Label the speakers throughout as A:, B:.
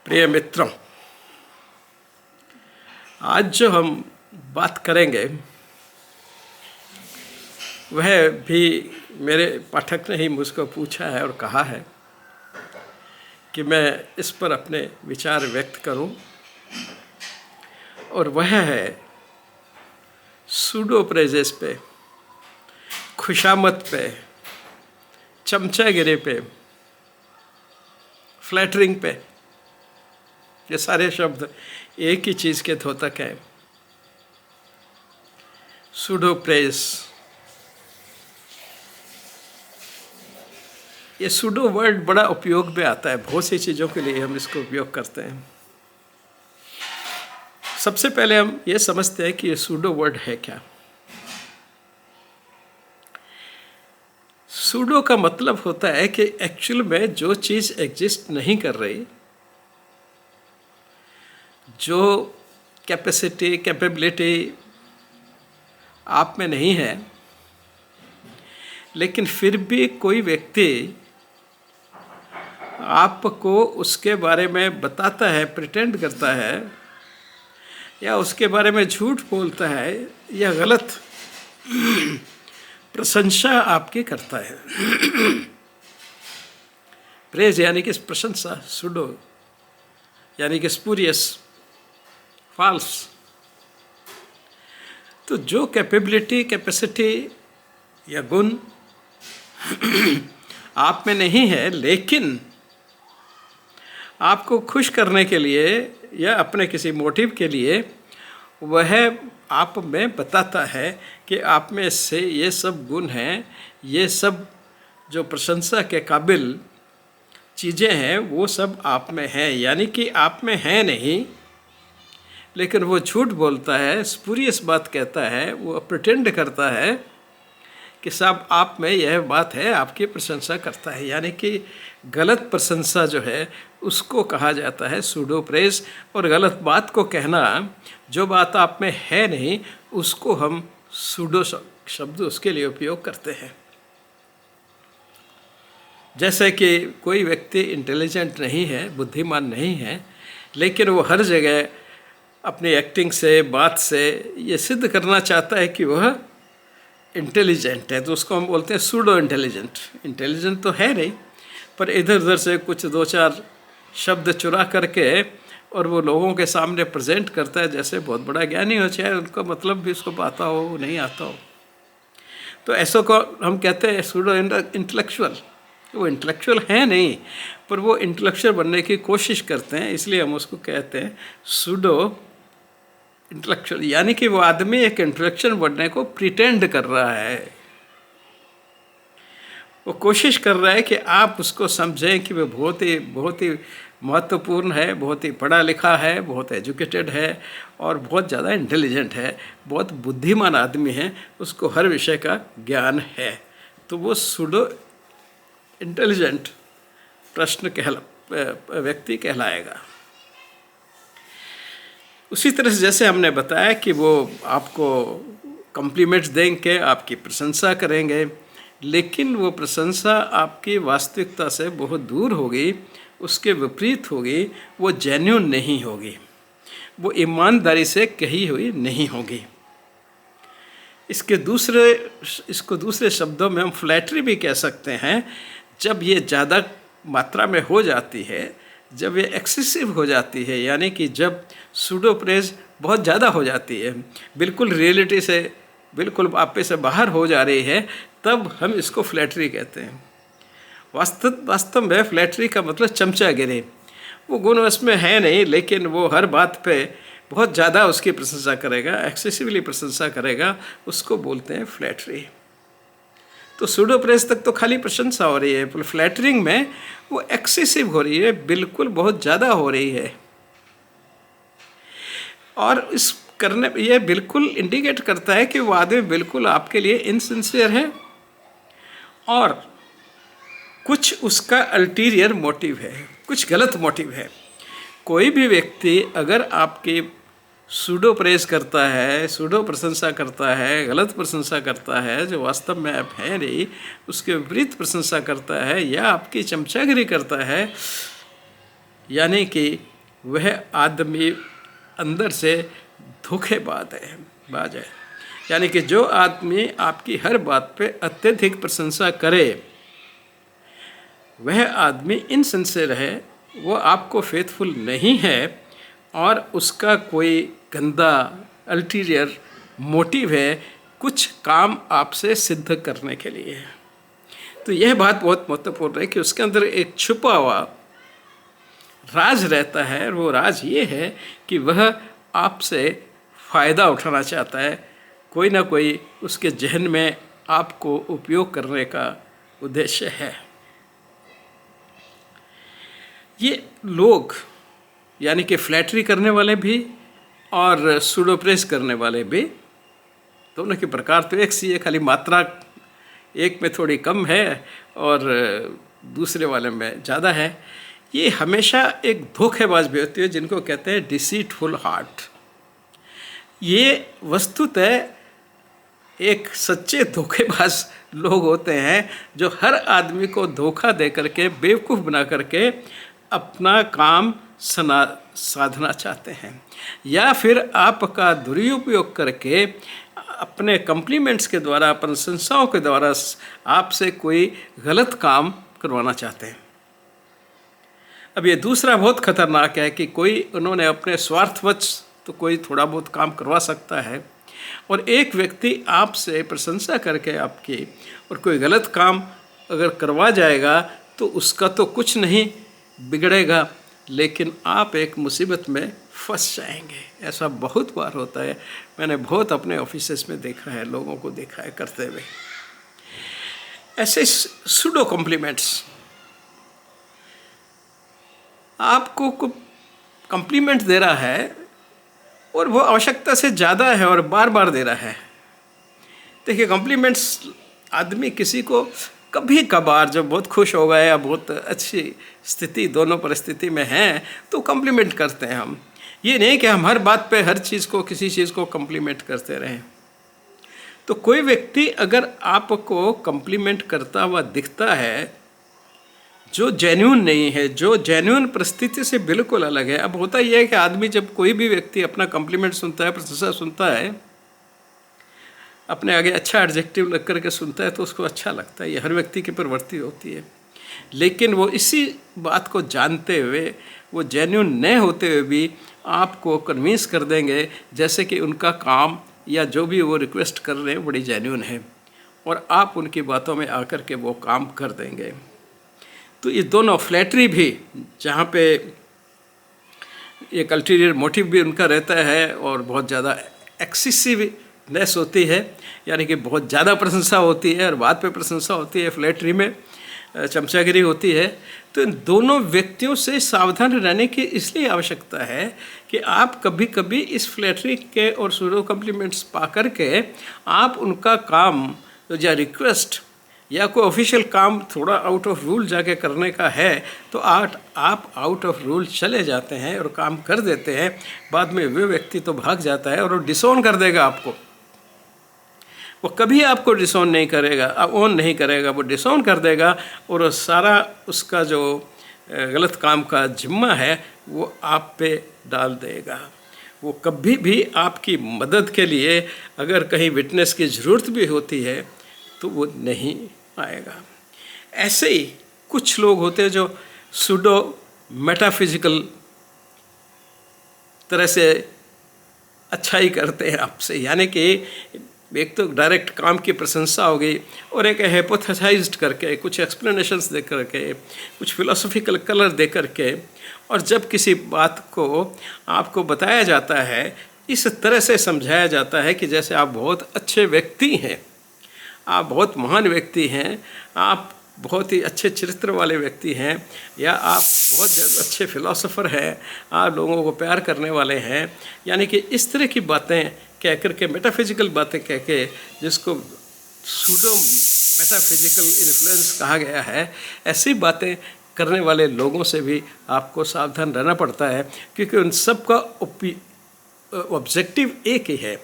A: प्रिय मित्रों, आज जो हम बात करेंगे वह भी मेरे पाठक ने ही मुझको पूछा है और कहा है कि मैं इस पर अपने विचार व्यक्त करूं, और वह है सूडो प्रेजेस पे, खुशामद पे, चमचागिरी पे, फ्लैटरिंग पे। ये सारे शब्द एक ही चीज़ के द्योतक हैं। सूडो प्रेज, ये सूडो वर्ड बड़ा उपयोग में आता है, बहुत सी चीज़ों के लिए हम इसको उपयोग करते हैं। सबसे पहले हम ये समझते हैं कि ये सूडो वर्ड है क्या। सूडो का मतलब होता है कि एक्चुअल में जो चीज़ एग्जिस्ट नहीं कर रही, जो कैपेसिटी कैपेबिलिटी आप में नहीं है, लेकिन फिर भी कोई व्यक्ति आपको उसके बारे में बताता है, प्रिटेंड करता है, या उसके बारे में झूठ बोलता है या गलत प्रशंसा आपकी करता है। प्रेज यानी कि प्रशंसा, सूडो यानी कि स्पूरियस, फॉल्स। तो जो कैपेबिलिटी, कैपेसिटी या गुण आप में नहीं है, लेकिन आपको खुश करने के लिए या अपने किसी मोटिव के लिए वह आप में बताता है कि आप में से ये सब गुण हैं, ये सब जो प्रशंसा के काबिल चीज़ें हैं वो सब आप में हैं। यानी कि आप में है नहीं, लेकिन वो झूठ बोलता है, स्पूरियस बात कहता है, वो प्रिटेंड करता है कि साहब आप में यह बात है, आपकी प्रशंसा करता है। यानी कि गलत प्रशंसा जो है उसको कहा जाता है सूडो प्रेज। और गलत बात को कहना, जो बात आप में है नहीं, उसको हम सूडो शब्द उसके लिए उपयोग करते हैं। जैसे कि कोई व्यक्ति इंटेलिजेंट नहीं है, बुद्धिमान नहीं है, लेकिन वो हर जगह अपनी एक्टिंग से, बात से ये सिद्ध करना चाहता है कि वह इंटेलिजेंट है, तो उसको हम बोलते हैं सूडो इंटेलिजेंट। इंटेलिजेंट तो है नहीं, पर इधर उधर से कुछ दो चार शब्द चुरा करके और वो लोगों के सामने प्रेजेंट करता है जैसे बहुत बड़ा ज्ञानी हो, चाहे उनका मतलब भी उसको आता हो नहीं आता हो। तो ऐसो को हम कहते हैं सूडो इंटेलेक्चुअल। वो इंटेलेक्चुअल है नहीं, पर वो इंटेलेक्चुअल बनने की कोशिश करते हैं, इसलिए हम उसको कहते हैं सूडो इंटेलेक्चुअल। यानी कि वो आदमी एक इंटेलेक्चुअल बनने को प्रिटेंड कर रहा है, वो कोशिश कर रहा है कि आप उसको समझें कि वो बहुत ही महत्वपूर्ण है, बहुत ही पढ़ा लिखा है, बहुत एजुकेटेड है और बहुत ज़्यादा इंटेलिजेंट है, बहुत बुद्धिमान आदमी है, उसको हर विषय का ज्ञान है। तो वो सूडो इंटेलिजेंट व्यक्ति कहलाएगा। उसी तरह से जैसे हमने बताया कि वो आपको कॉम्प्लीमेंट्स देंगे, आपकी प्रशंसा करेंगे, लेकिन वो प्रशंसा आपकी वास्तविकता से बहुत दूर होगी, उसके विपरीत होगी, वो जेन्युइन नहीं होगी, वो ईमानदारी से कही हुई नहीं होगी। इसको दूसरे शब्दों में हम फ्लैटरी भी कह सकते हैं। जब ये ज़्यादा मात्रा में हो जाती है, जब ये एक्सेसिव हो जाती है, यानी कि जब सूडो प्रेज बहुत ज़्यादा हो जाती है, बिल्कुल रियलिटी से बिल्कुल आपे से बाहर हो जा रही है, तब हम इसको फ्लैटरी कहते हैं। वास्तव में फ्लैटरी का मतलब चमचागिरी। वो गुण उसमें है नहीं, लेकिन वो हर बात पे बहुत ज़्यादा उसकी प्रशंसा करेगा, एक्सेसिवली प्रशंसा करेगा, उसको बोलते हैं फ्लैटरी। तो सूडो प्रेज तक तो खाली प्रशंसा हो रही है, पर फ्लैटरिंग में वो एक्सेसिव हो रही है, बिल्कुल बहुत ज़्यादा हो रही है। और इस करने ये बिल्कुल इंडिकेट करता है कि वो आदमी बिल्कुल आपके लिए इनसिंसियर है और कुछ उसका अल्टीरियर मोटिव है, कुछ गलत मोटिव है। कोई भी व्यक्ति अगर आपकी सूडो प्रेज करता है, सूडो प्रशंसा करता है, गलत प्रशंसा करता है, जो वास्तव में आप है नहीं, उसके विपरीत प्रशंसा करता है या आपकी चमचागिरी करता है, यानी कि वह आदमी अंदर से धोखेबाज है। यानी कि जो आदमी आपकी हर बात पे अत्यधिक प्रशंसा करे, वह आदमी इनसिंसियर है, वो आपको फेथफुल नहीं है और उसका कोई गंदा अल्टीरियर मोटिव है कुछ काम आपसे सिद्ध करने के लिए। तो यह बात बहुत महत्वपूर्ण है कि उसके अंदर एक छुपा हुआ राज रहता है, और वो राज ये है कि वह आपसे फ़ायदा उठाना चाहता है। कोई ना कोई उसके जहन में आपको उपयोग करने का उद्देश्य है। ये लोग यानी कि फ्लैटरी करने वाले भी और सूडोप्रेस करने वाले भी, दोनों के प्रकार तो एक सी है, खाली मात्रा एक में थोड़ी कम है और दूसरे वाले में ज़्यादा है। ये हमेशा एक धोखेबाज भी होती है जिनको कहते हैं डिसीटफुल हार्ट। ये वस्तुतः एक सच्चे धोखेबाज लोग होते हैं जो हर आदमी को धोखा दे करके, बेवकूफ़ बना करके अपना काम साधना चाहते हैं, या फिर आपका दुरुपयोग करके अपने कम्प्लीमेंट्स के द्वारा, प्रशंसाओं के द्वारा आपसे कोई गलत काम करवाना चाहते हैं। अब ये दूसरा बहुत खतरनाक है कि कोई उन्होंने अपने स्वार्थवश तो कोई थोड़ा बहुत काम करवा सकता है, और एक व्यक्ति आपसे प्रशंसा करके आपकी और कोई गलत काम अगर करवा जाएगा तो उसका तो कुछ नहीं बिगड़ेगा, लेकिन आप एक मुसीबत में फंस जाएंगे। ऐसा बहुत बार होता है, मैंने बहुत अपने ऑफिसेस में देखा है, लोगों को देखा है करते हुए। ऐसे सूडो कॉम्प्लीमेंट्स, आपको कॉम्प्लीमेंट दे रहा है और वो आवश्यकता से ज़्यादा है और बार बार दे रहा है। देखिए, कॉम्प्लीमेंट्स आदमी किसी को कभी कभार जब बहुत खुश हो गए या बहुत अच्छी स्थिति, दोनों परिस्थिति में हैं, तो कॉम्प्लीमेंट करते हैं हम। ये नहीं कि हम हर बात पे हर चीज़ को, किसी चीज़ को कॉम्प्लीमेंट करते रहें। तो कोई व्यक्ति अगर आपको कॉम्प्लीमेंट करता हुआ दिखता है जो जेन्युइन नहीं है, जो जेन्युइन परिस्थिति से बिल्कुल अलग है। अब होता यह है कि आदमी जब कोई भी व्यक्ति अपना कॉम्प्लीमेंट सुनता है, प्रशंसा सुनता है, अपने आगे अच्छा एडजेक्टिव लग करके सुनता है, तो उसको अच्छा लगता है। ये हर व्यक्ति की प्रवृत्ति होती है। लेकिन वो इसी बात को जानते हुए, वो जेन्युइन न होते हुए भी आपको कन्विंस कर देंगे जैसे कि उनका काम या जो भी वो रिक्वेस्ट कर रहे हैं बड़ी जेन्युइन है, और आप उनकी बातों में आकर के वो काम कर देंगे। तो ये दोनों फ्लैटरी भी, जहाँ पे एक अल्टीरियर मोटिव भी उनका रहता है और बहुत ज़्यादा एक्सेसिवनेस होती है, यानी कि बहुत ज़्यादा प्रशंसा होती है और बात पे प्रशंसा होती है, फ्लैटरी में चमचागिरी होती है। तो इन दोनों व्यक्तियों से सावधान रहने की इसलिए आवश्यकता है कि आप कभी कभी इस फ्लैटरी के और सूडो कॉम्प्लीमेंट्स पा करके आप उनका काम या रिक्वेस्ट या कोई ऑफिशियल काम थोड़ा आउट ऑफ रूल जाके करने का है, तो आप आउट ऑफ रूल चले जाते हैं और काम कर देते हैं। बाद में वे व्यक्ति तो भाग जाता है और वो डिसोन कर देगा आपको। वो कभी आपको डिसोन नहीं करेगा, ओन नहीं करेगा, वो डिसोन कर देगा, और सारा उसका जो गलत काम का जिम्मा है वो आप पे डाल देगा। वो कभी भी आपकी मदद के लिए अगर कहीं विटनेस की ज़रूरत भी होती है तो वो नहीं आएगा। ऐसे ही कुछ लोग होते हैं जो सूडो मेटाफिजिकल तरह से अच्छाई करते हैं आपसे, यानी कि एक तो डायरेक्ट काम की प्रशंसा हो गई और एक हाइपोथेसाइज्ड करके, कुछ एक्सप्लेनेशंस दे करके, कुछ फिलोसॉफिकल कलर दे करके, और जब किसी बात को आपको बताया जाता है इस तरह से समझाया जाता है कि जैसे आप बहुत अच्छे व्यक्ति हैं, आप बहुत महान व्यक्ति हैं, आप बहुत ही अच्छे चरित्र वाले व्यक्ति हैं, या आप बहुत अच्छे फिलोसोफर हैं, आप लोगों को प्यार करने वाले हैं, यानी कि इस तरह की बातें कह कर के, मेटाफिजिकल बातें कह के, जिसको सूडो मेटाफिजिकल इन्फ्लुएंस कहा गया है, ऐसी बातें करने वाले लोगों से भी आपको सावधान रहना पड़ता है, क्योंकि उन सब का ऑब्जेक्टिव एक ही है,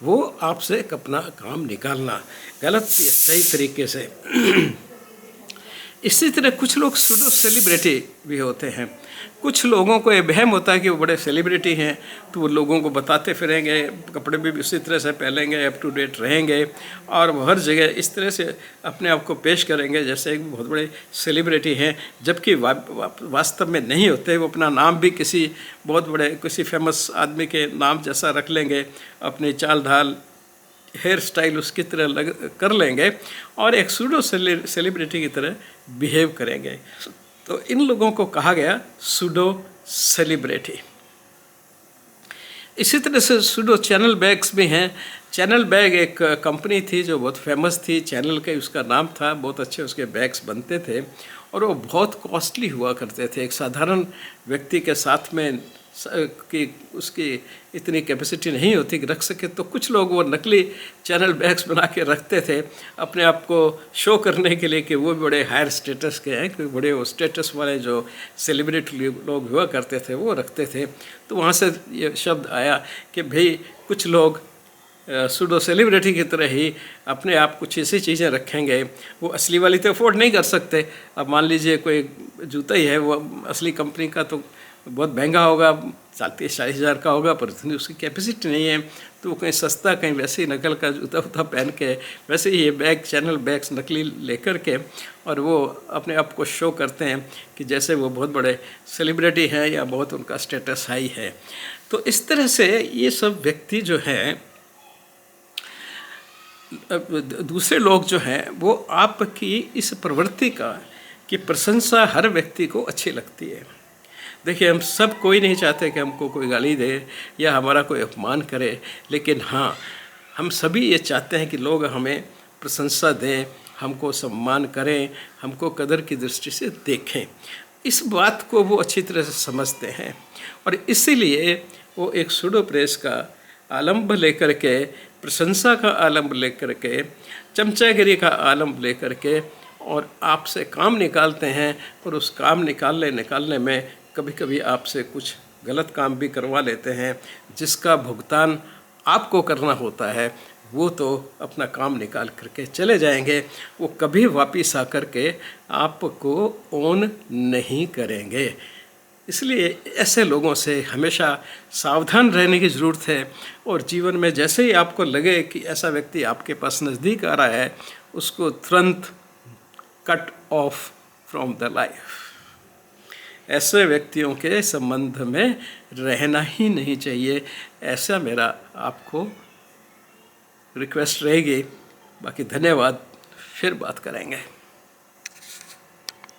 A: वो आपसे अपना काम निकालना गलत या सही तरीके से। इसी तरह कुछ लोग सूडो सेलिब्रिटी भी होते हैं। कुछ लोगों को ये वहम होता है कि वो बड़े सेलिब्रिटी हैं, तो वो लोगों को बताते फिरेंगे, कपड़े भी उसी तरह से पहनेंगे, अप टू डेट रहेंगे, और वो हर जगह इस तरह से अपने आप को पेश करेंगे जैसे एक बहुत बड़े सेलिब्रिटी हैं, जबकि वास्तव में नहीं होते। वो अपना नाम भी किसी बहुत बड़े किसी फेमस आदमी के नाम जैसा रख लेंगे, अपनी चाल ढाल हेयर स्टाइल उसकी तरह कर लेंगे और एक सूडो सेलिब्रिटी की तरह बिहेव करेंगे। तो इन लोगों को कहा गया सूडो सेलिब्रिटी। इसी तरह से सूडो चैनल बैग्स भी हैं। चैनल बैग एक कंपनी थी जो बहुत फेमस थी, चैनल के उसका नाम था, बहुत अच्छे उसके बैग्स बनते थे और वो बहुत कॉस्टली हुआ करते थे। एक साधारण व्यक्ति के साथ में कि उसकी इतनी कैपेसिटी नहीं होती कि रख सके, तो कुछ लोग वो नकली चैनल बैग्स बना के रखते थे अपने आप को शो करने के लिए कि वो बड़े हायर स्टेटस के हैं, क्योंकि बड़े वो स्टेटस वाले जो सेलिब्रिटी लोग हुआ करते थे वो रखते थे। तो वहाँ से ये शब्द आया कि भाई कुछ लोग सूडो सेलिब्रिटी की तरह ही अपने आप कुछ ऐसी चीज़ें रखेंगे, वो असली वाली तो अफोर्ड नहीं कर सकते। अब मान लीजिए कोई जूता ही है, वो असली कंपनी का तो बहुत महंगा होगा, 30-40 हज़ार का होगा, पर इतनी उसकी कैपेसिटी नहीं है, तो वो कहीं सस्ता कहीं वैसे ही नकल का जूता वूता पहन के वैसे ही ये बैग चैनल बैग्स नकली लेकर के और वो अपने आप को शो करते हैं कि जैसे वो बहुत बड़े सेलिब्रिटी हैं या बहुत उनका स्टेटस हाई है। तो इस तरह से ये सब व्यक्ति जो हैं, दूसरे लोग जो हैं, वो आपकी इस प्रवृत्ति की प्रशंसा हर व्यक्ति को अच्छी लगती है। देखिए, हम सब कोई नहीं चाहते कि हमको कोई गाली दे या हमारा कोई अपमान करे, लेकिन हाँ, हम सभी ये चाहते हैं कि लोग हमें प्रशंसा दें, हमको सम्मान करें, हमको कदर की दृष्टि से देखें। इस बात को वो अच्छी तरह से समझते हैं और इसीलिए वो एक सूडो प्रेस का आलम्ब लेकर के, प्रशंसा का आलम्ब लेकर के, चमचागिरी का आलम्ब लेकर के और आपसे काम निकालते हैं। और उस काम निकालने में कभी कभी आपसे कुछ गलत काम भी करवा लेते हैं, जिसका भुगतान आपको करना होता है। वो तो अपना काम निकाल करके चले जाएंगे, वो कभी वापस आकर के आपको ओन नहीं करेंगे। इसलिए ऐसे लोगों से हमेशा सावधान रहने की ज़रूरत है और जीवन में जैसे ही आपको लगे कि ऐसा व्यक्ति आपके पास नज़दीक आ रहा है, उसको तुरंत cut off from the life. ऐसे व्यक्तियों के संबंध में रहना ही नहीं चाहिए, ऐसा मेरा आपको रिक्वेस्ट रहेगी। बाकी धन्यवाद, फिर बात करेंगे।